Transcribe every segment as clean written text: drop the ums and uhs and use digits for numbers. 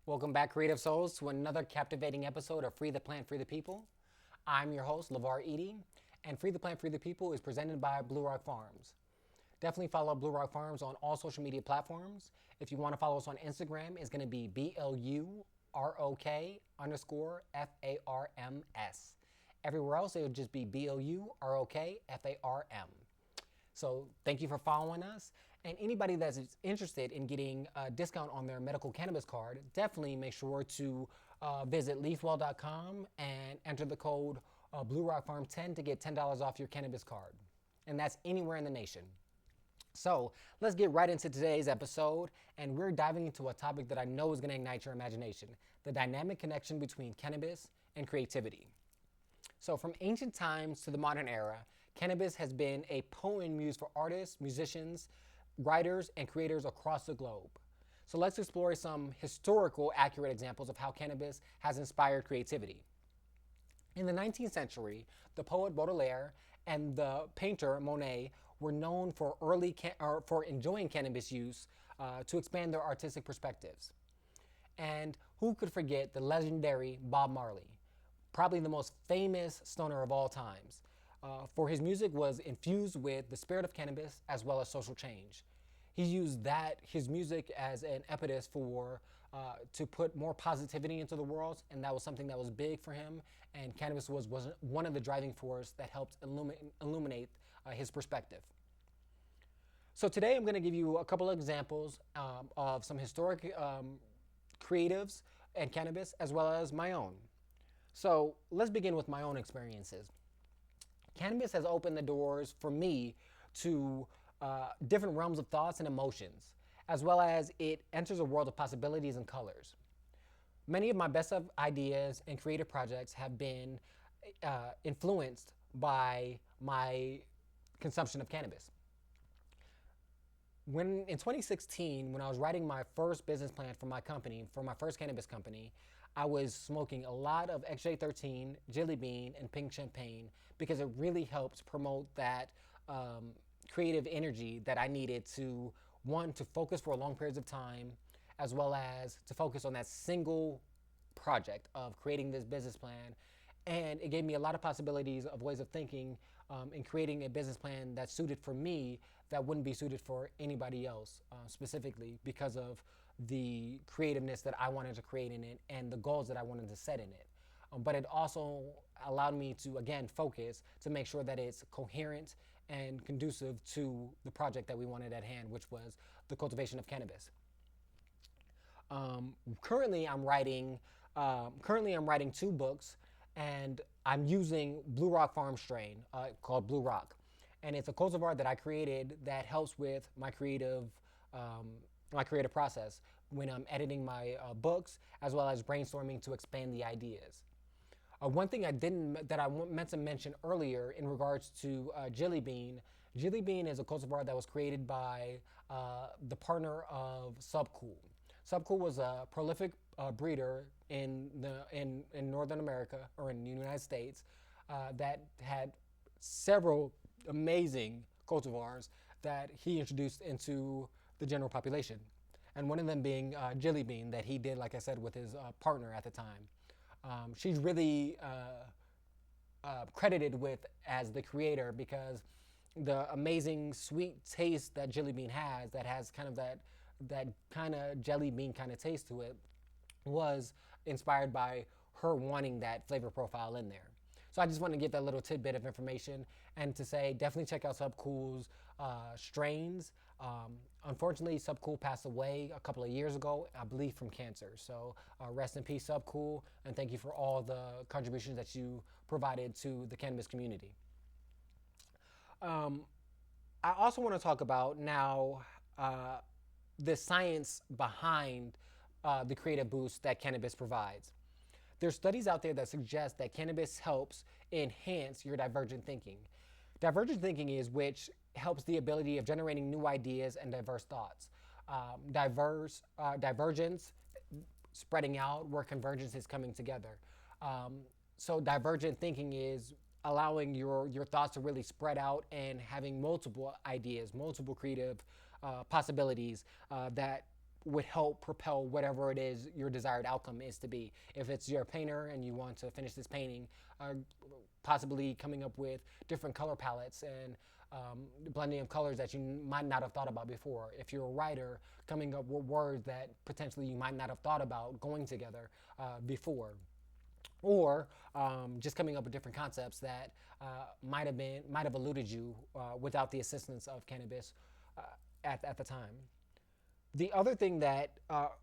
Welcome back, Creative Souls, to another captivating episode of Free the Plant, Free the People. I'm your host, LeVar Eady, and Free the Plant, Free the People is presented by BluRok Farms. Definitely follow BluRok Farms on all social media platforms. If you want to follow us on Instagram, it's going to be BLUROK_FARMS. Everywhere else, it would just be BLUROKFARM. So thank you for following us. And anybody that's interested in getting a discount on their medical cannabis card, definitely make sure to visit leafwell.com and enter the code BluRockFarm10 to get $10 off your cannabis card. And that's anywhere in the nation. So let's get right into today's episode, and we're diving into a topic that I know is going to ignite your imagination: the dynamic connection between cannabis and creativity. So from ancient times to the modern era, cannabis has been a potent muse for artists, musicians, writers, and creators across the globe. So let's explore some historical accurate examples of how cannabis has inspired creativity. In the 19th century, the poet Baudelaire and the painter Monet were known for for enjoying cannabis use to expand their artistic perspectives. And who could forget the legendary Bob Marley, probably the most famous stoner of all times, for his music was infused with the spirit of cannabis as well as social change. He used his music as an impetus to put more positivity into the world, and that was something that was big for him. And cannabis was one of the driving forces that helped illuminate his perspective. So today I'm going to give you a couple of examples of some historic creatives and cannabis, as well as my own. So let's begin with my own experiences. Cannabis has opened the doors for me to different realms of thoughts and emotions, as well as it enters a world of possibilities and colors. Many of my best ideas and creative projects have been influenced by my consumption of cannabis. In 2016, when I was writing my first business plan for my company, for my first cannabis company, I was smoking a lot of XJ13, Jelly Bean, and Pink Champagne because it really helped promote that creative energy that I needed to, one, to focus for long periods of time, as well as to focus on that single project of creating this business plan. And it gave me a lot of possibilities of ways of thinking in creating a business plan that's suited for me that wouldn't be suited for anybody else, specifically because of the creativeness that I wanted to create in it and the goals that I wanted to set in it. But it also allowed me to, again, focus to make sure that it's coherent and conducive to the project that we wanted at hand, which was the cultivation of cannabis. Currently, I'm writing 2 books, and I'm using BluRok Farm strain called BluRok, and it's a cultivar that I created that helps with my creative process when I'm editing my books, as well as brainstorming to expand the ideas. One thing I meant to mention earlier in regards to Jelly Bean. Jelly Bean is a cultivar that was created by the partner of Subcool. Subcool was a prolific breeder in Northern America, or in the United States, that had several amazing cultivars that he introduced into the general population. And one of them being Jelly Bean, that he did, like I said, with his partner at the time. She's really credited with as the creator because the amazing sweet taste that Jelly Bean has, that has kind of that kind of jelly bean kind of taste to it, was inspired by her wanting that flavor profile in there. So I just want to give that little tidbit of information and to say definitely check out Subcool's strains. Unfortunately, Subcool passed away a couple of years ago, I believe from cancer. So rest in peace, Subcool, and thank you for all the contributions that you provided to the cannabis community. I also want to talk about now the science behind the creative boost that cannabis provides. There's studies out there that suggest that cannabis helps enhance your divergent thinking. Divergent thinking is which helps the ability of generating new ideas and diverse thoughts. Divergence, spreading out, where convergence is coming together. So divergent thinking is allowing your thoughts to really spread out and having multiple ideas, multiple creative possibilities that would help propel whatever it is your desired outcome is to be. If it's you're a painter and you want to finish this painting, possibly coming up with different color palettes and blending of colors that you might not have thought about before. If you're a writer, coming up with words that potentially you might not have thought about going together before. Or just coming up with different concepts that might have eluded you without the assistance of cannabis at the time. The other thing that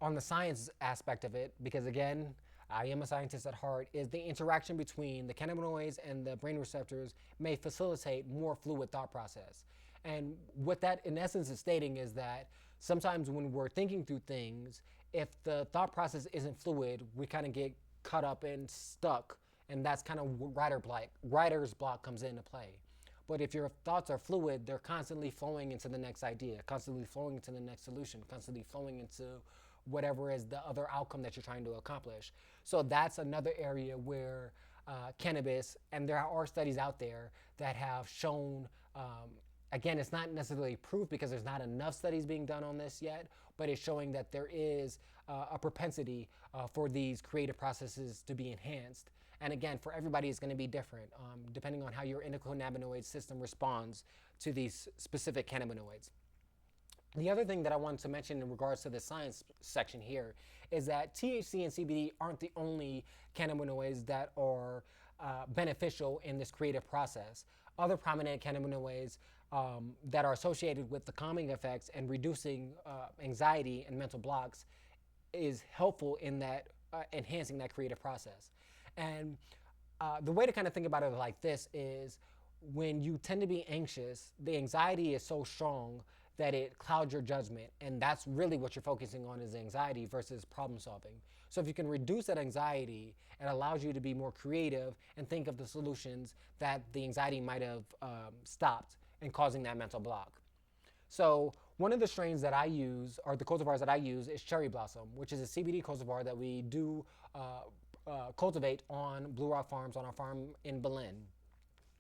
on the science aspect of it, because again, I am a scientist at heart, is the interaction between the cannabinoids and the brain receptors may facilitate more fluid thought process. And what that in essence is stating is that sometimes when we're thinking through things, if the thought process isn't fluid, we kind of get caught up and stuck, and that's kind of writer's block comes into play. But if your thoughts are fluid, they're constantly flowing into the next idea, constantly flowing into the next solution, constantly flowing into whatever is the other outcome that you're trying to accomplish. So that's another area where cannabis, and there are studies out there that have shown, again, it's not necessarily proof because there's not enough studies being done on this yet, but it's showing that there is a propensity for these creative processes to be enhanced. And again, for everybody, it's going to be different, depending on how your endocannabinoid system responds to these specific cannabinoids. The other thing that I wanted to mention in regards to the science section here is that THC and CBD aren't the only cannabinoids that are beneficial in this creative process. Other prominent cannabinoids that are associated with the calming effects and reducing anxiety and mental blocks is helpful in that enhancing that creative process. And the way to kind of think about it like this is when you tend to be anxious, the anxiety is so strong that it clouds your judgment. And that's really what you're focusing on is anxiety versus problem solving. So if you can reduce that anxiety, it allows you to be more creative and think of the solutions that the anxiety might have stopped and causing that mental block. So one of the strains that I use, or the cultivars that I use, is Cherry Blossom, which is a CBD cultivar that we do cultivate on BluRok Farms on our farm in Berlin.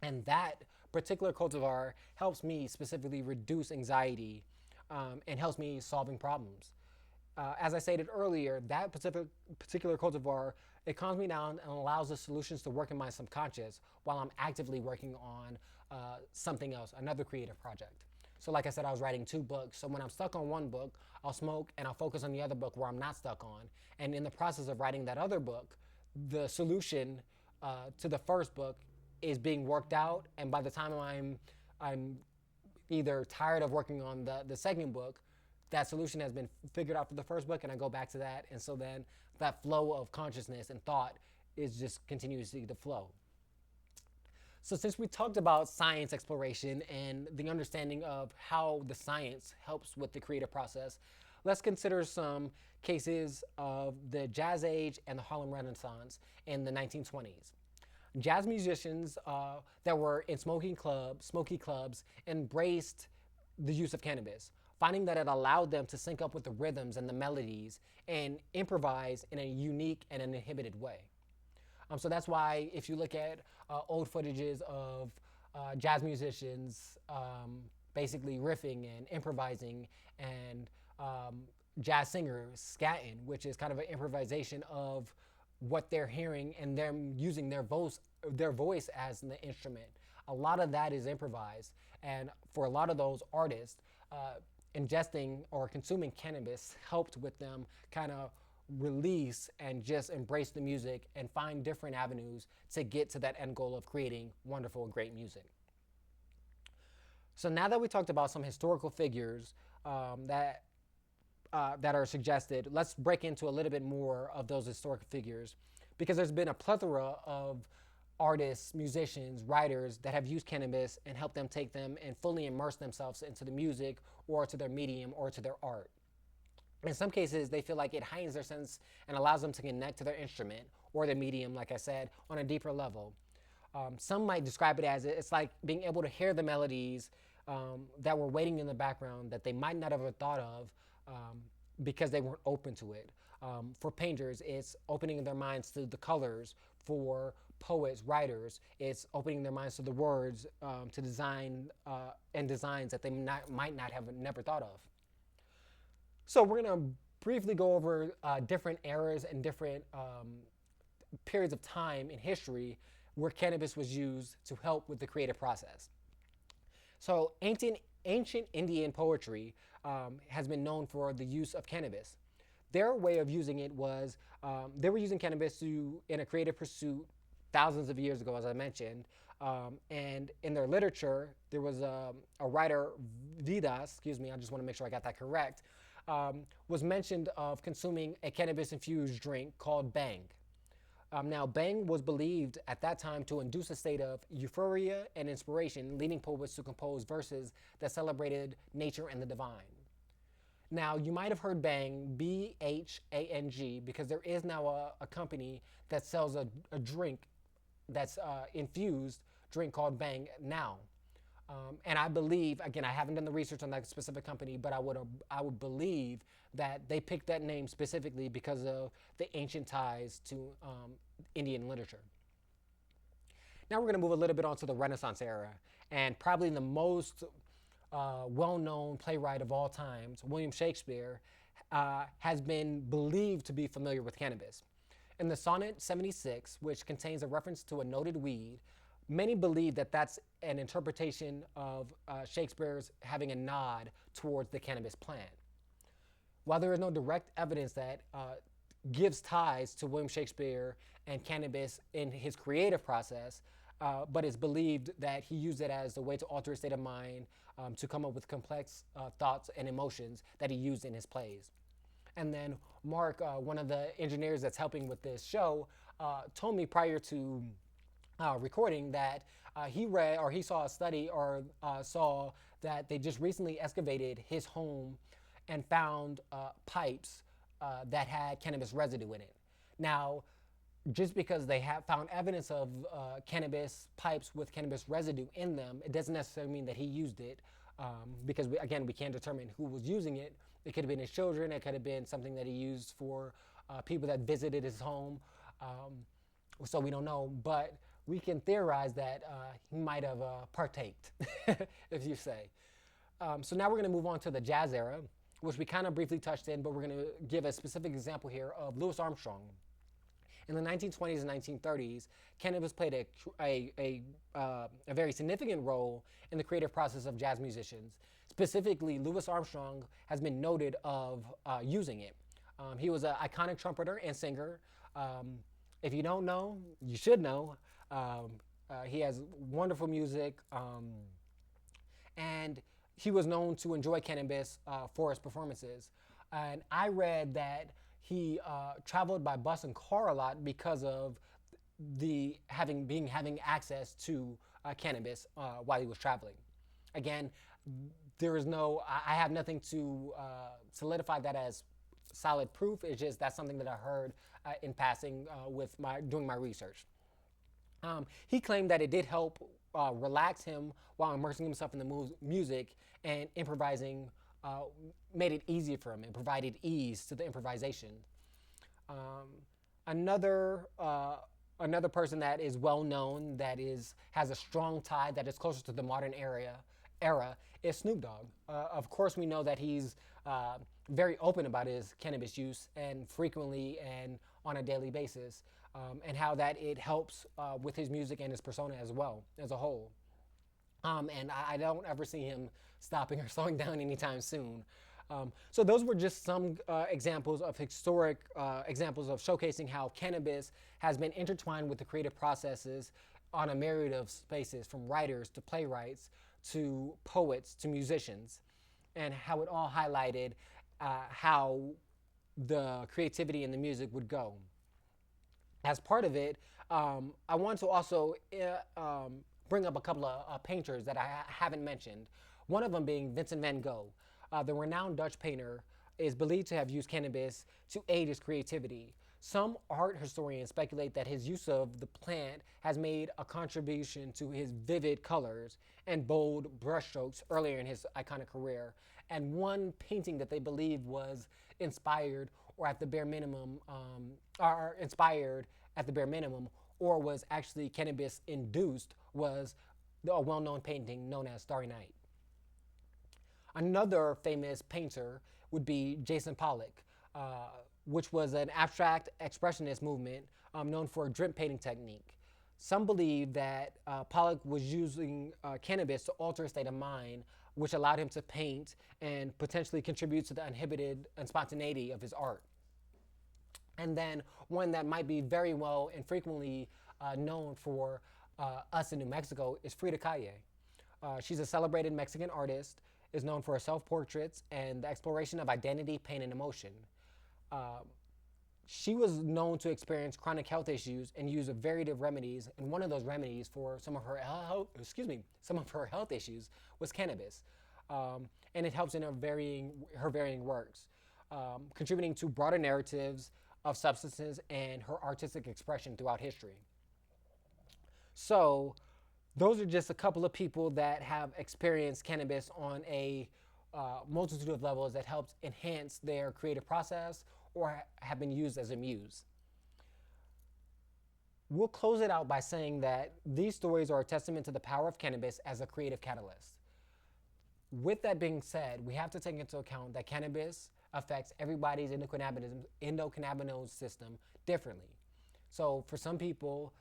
And that particular cultivar helps me specifically reduce anxiety and helps me solving problems. As I stated earlier, that particular cultivar, it calms me down and allows the solutions to work in my subconscious while I'm actively working on something else, another creative project. So like I said, I was writing 2 books. So when I'm stuck on one book, I'll smoke and I'll focus on the other book where I'm not stuck on. And in the process of writing that other book, the solution to the first book is being worked out. And by the time I'm either tired of working on the second book, that solution has been figured out for the first book and I go back to that. And so then that flow of consciousness and thought is just continuously to flow. So since we talked about science exploration and the understanding of how the science helps with the creative process, let's consider some cases of the Jazz Age and the Harlem Renaissance in the 1920s. Jazz musicians that were in smoky clubs embraced the use of cannabis, finding that it allowed them to sync up with the rhythms and the melodies and improvise in a unique and uninhibited way. So that's why if you look at old footages of jazz musicians basically riffing and improvising and jazz singers scatting, which is kind of an improvisation of what they're hearing and them using their voice as the instrument. A lot of that is improvised, and for a lot of those artists, ingesting or consuming cannabis helped with them kind of release and just embrace the music and find different avenues to get to that end goal of creating wonderful and great music. So now that we talked about some historical figures that are suggested, let's break into a little bit more of those historical figures, because there's been a plethora of artists, musicians, writers that have used cannabis and helped them take them and fully immerse themselves into the music or to their medium or to their art. In some cases, they feel like it heightens their sense and allows them to connect to their instrument or their medium, like I said, on a deeper level. Some might describe it as it's like being able to hear the melodies that were waiting in the background that they might not have ever thought of because they weren't open to it. For painters, it's opening their minds to the colors. For poets, writers, it's opening their minds to the words to design and designs that they might not have never thought of. So we're going to briefly go over different eras and different periods of time in history where cannabis was used to help with the creative process. So ancient Indian poetry has been known for the use of cannabis. Their way of using it was they were using cannabis in a creative pursuit thousands of years ago, as I mentioned. And in their literature, there was a writer, Vidas, excuse me, I just want to make sure I got that correct, was mentioned of consuming a cannabis-infused drink called Bang. Now, Bang was believed at that time to induce a state of euphoria and inspiration, leading poets to compose verses that celebrated nature and the divine. Now, you might have heard Bang, Bhang, because there is now a company that sells a drink that's infused drink called Bang now. And I believe, again, I haven't done the research on that specific company, but I would believe that they picked that name specifically because of the ancient ties to Indian literature. Now we're going to move a little bit onto the Renaissance era, and probably the most well-known playwright of all times, William Shakespeare, has been believed to be familiar with cannabis. In the Sonnet 76, which contains a reference to a noted weed, many believe that that's an interpretation of Shakespeare's having a nod towards the cannabis plant. While there is no direct evidence that gives ties to William Shakespeare and cannabis in his creative process, but it's believed that he used it as a way to alter his state of mind, to come up with complex thoughts and emotions that he used in his plays. And then Mark, one of the engineers that's helping with this show, told me prior to recording that he read or he saw a study or saw that they just recently excavated his home and found pipes that had cannabis residue in it. Now, just because they have found evidence of cannabis pipes with cannabis residue in them, it doesn't necessarily mean that he used it, because we can't determine who was using it. It could have been his children. It could have been something that he used for people that visited his home. So we don't know, but we can theorize that he might have partaked, if you say. So now we're going to move on to the jazz era, which we kind of briefly touched in, but we're going to give a specific example here of Louis Armstrong. In the 1920s and 1930s, cannabis played a very significant role in the creative process of jazz musicians. Specifically, Louis Armstrong has been noted of using it. He was an iconic trumpeter and singer. If you don't know, you should know. He has wonderful music, and he was known to enjoy cannabis for his performances. And I read that he traveled by bus and car a lot because of having access to cannabis while he was traveling. Again, I have nothing to solidify that as solid proof. It's just that's something that I heard in passing doing my research. He claimed that it did help relax him while immersing himself in the music, and improvising made it easier for him and provided ease to the improvisation. Another person that is well known, that has a strong tie that is closer to the modern era is Snoop Dogg. Of course, we know that he's very open about his cannabis use, and frequently and on a daily basis, and how that it helps with his music and his persona as well as a whole. And I don't ever see him stopping or slowing down anytime soon. So those were just some examples of historic examples of showcasing how cannabis has been intertwined with the creative processes on a myriad of spaces, from writers to playwrights to poets to musicians, and how it all highlighted how the creativity in the music would go. As part of it, I want to also bring up a couple of painters that I haven't mentioned. One of them being Vincent van Gogh. The renowned Dutch painter is believed to have used cannabis to aid his creativity. Some art historians speculate that his use of the plant has made a contribution to his vivid colors and bold brushstrokes earlier in his iconic career. And one painting that they believe was inspired at the bare minimum, or was actually cannabis induced, was a well-known painting known as Starry Night. Another famous painter would be Jackson Pollock. uh, which was an abstract expressionist movement known for a drip painting technique. Some believe that Pollock was using cannabis to alter a state of mind, which allowed him to paint and potentially contribute to the uninhibited and spontaneity of his art. And then one that might be very well and frequently known for us in New Mexico is Frida Kahlo. She's a celebrated Mexican artist, is known for her self-portraits and the exploration of identity, pain, and emotion. Uh, she was known to experience chronic health issues and use a variety of remedies. And one of those remedies for some of her some of her health issues was cannabis, and it helps in her varying works, contributing to broader narratives of substances and her artistic expression throughout history. So, those are just a couple of people that have experienced cannabis on a multitude of levels that helped enhance their creative process or have been used as a muse. We'll close it out by saying that these stories are a testament to the power of cannabis as a creative catalyst. With that being said, we have to take into account that cannabis affects everybody's endocannabinoid system differently. So for some people,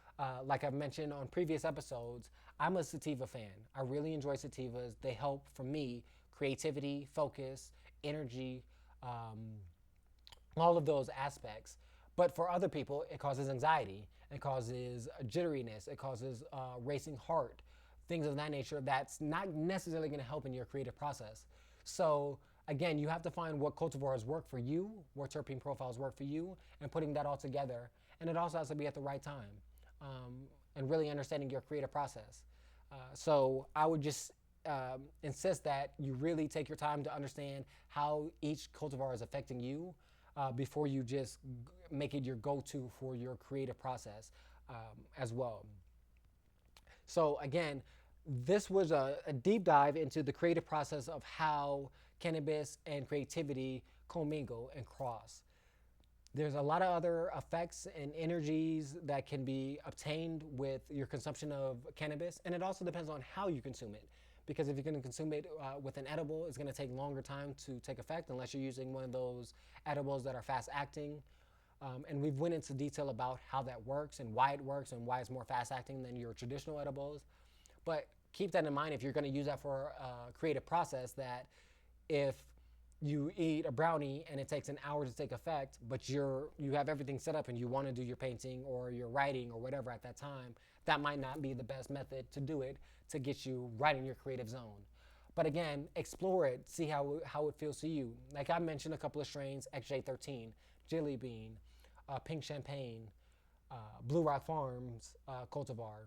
like I've mentioned on previous episodes, I'm a sativa fan. I really enjoy sativas. They help for me creativity, focus, energy, all of those aspects. But for other people, it causes anxiety, it causes jitteriness, it causes racing heart, things of that nature that's not necessarily going to help in your creative process. So again, you have to find what cultivars work for you, what terpene profiles work for you, and putting that all together. And it also has to be at the right time, and really understanding your creative process. So I would just insist that you really take your time to understand how each cultivar is affecting you before you just make it your go-to for your creative process as well. So again, this was a deep dive into the creative process of how cannabis and creativity commingle and cross. There's a lot of other effects and energies that can be obtained with your consumption of cannabis, and it also depends on how you consume it. Because if you're going to consume it with an edible, it's going to take longer time to take effect unless you're using one of those edibles that are fast acting. And we've went into detail about how that works and why it works and why it's more fast acting than your traditional edibles. But keep that in mind if you're going to use that for a creative process, that if you eat a brownie and it takes an hour to take effect, but you have everything set up and you want to do your painting or your writing or whatever at that time, that might not be the best method to do it to get you right in your creative zone. But again, explore it, see how it feels to you. Like I mentioned a couple of strains, XJ13, Jelly Bean, Pink Champagne, BluRok Farms cultivar.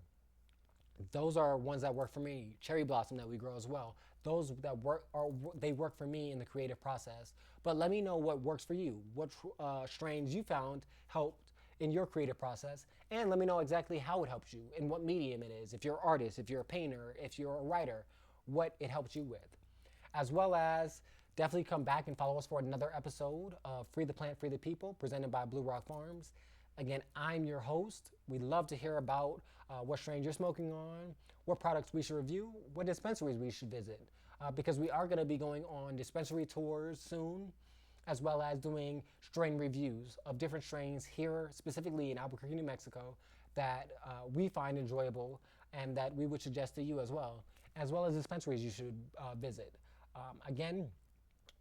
Those are ones that work for me. Cherry Blossom that we grow as well. Those that they work for me in the creative process. But let me know what works for you. What strains you found helped in your creative process, and let me know exactly how it helps you, in what medium it is. If you're an artist, if you're a painter, if you're a writer, what it helps you with. As well as definitely come back and follow us for another episode of Free the Plant, Free the People, presented by BluRok Farms. Again, I'm your host. We'd love to hear about what strains you're smoking on, what products we should review, what dispensaries we should visit, because we are going to be going on dispensary tours soon, as well as doing strain reviews of different strains here, specifically in Albuquerque, New Mexico, that we find enjoyable and that we would suggest to you as well as dispensaries you should visit. Again,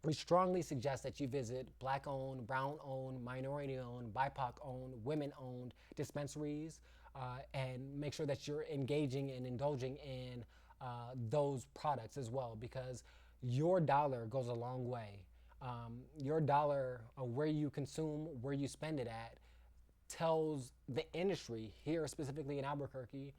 we strongly suggest that you visit Black-owned, brown-owned, minority-owned, BIPOC-owned, women-owned dispensaries, and make sure that you're engaging and indulging in those products as well, because your dollar goes a long way. Your dollar, where you consume, where you spend it at, tells the industry here, specifically in Albuquerque,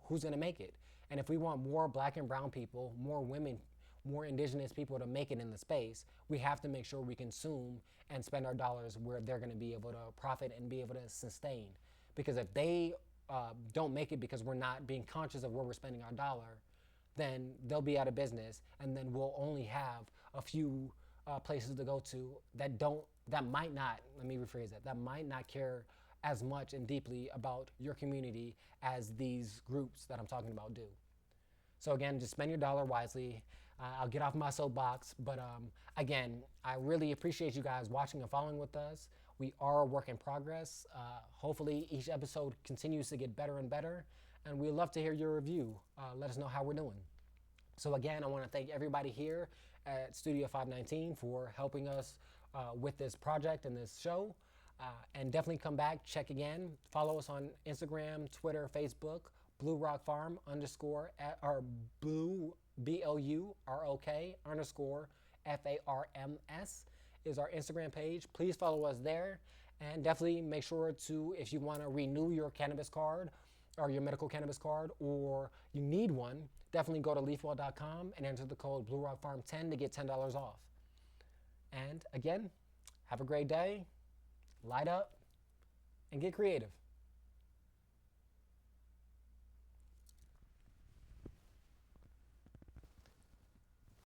who's going to make it. And if we want more Black and brown people, more women, more indigenous people to make it in the space, we have to make sure we consume and spend our dollars where they're going to be able to profit and be able to sustain. Because if they don't make it because we're not being conscious of where we're spending our dollar, then they'll be out of business, and then we'll only have a few places to go to that might not, let me rephrase that might not care as much and deeply about your community as these groups that I'm talking about do. So again, just spend your dollar wisely. I'll get off my soapbox. But again, I really appreciate you guys watching and following with us. We are a work in progress. Hopefully, each episode continues to get better and better. And we'd love to hear your review. Let us know how we're doing. So again, I want to thank everybody here at Studio 519 for helping us with this project and this show. And definitely come back, check again. Follow us on Instagram, Twitter, Facebook, BluRok Farm underscore, or Blue, BLUROK underscore FARMS is our Instagram page. Please follow us there. And definitely make sure to, if you want to renew your cannabis card or your medical cannabis card, or you need one, definitely go to leafwell.com and enter the code BluRokFarm10 to get $10 off. And again, have a great day, light up, and get creative.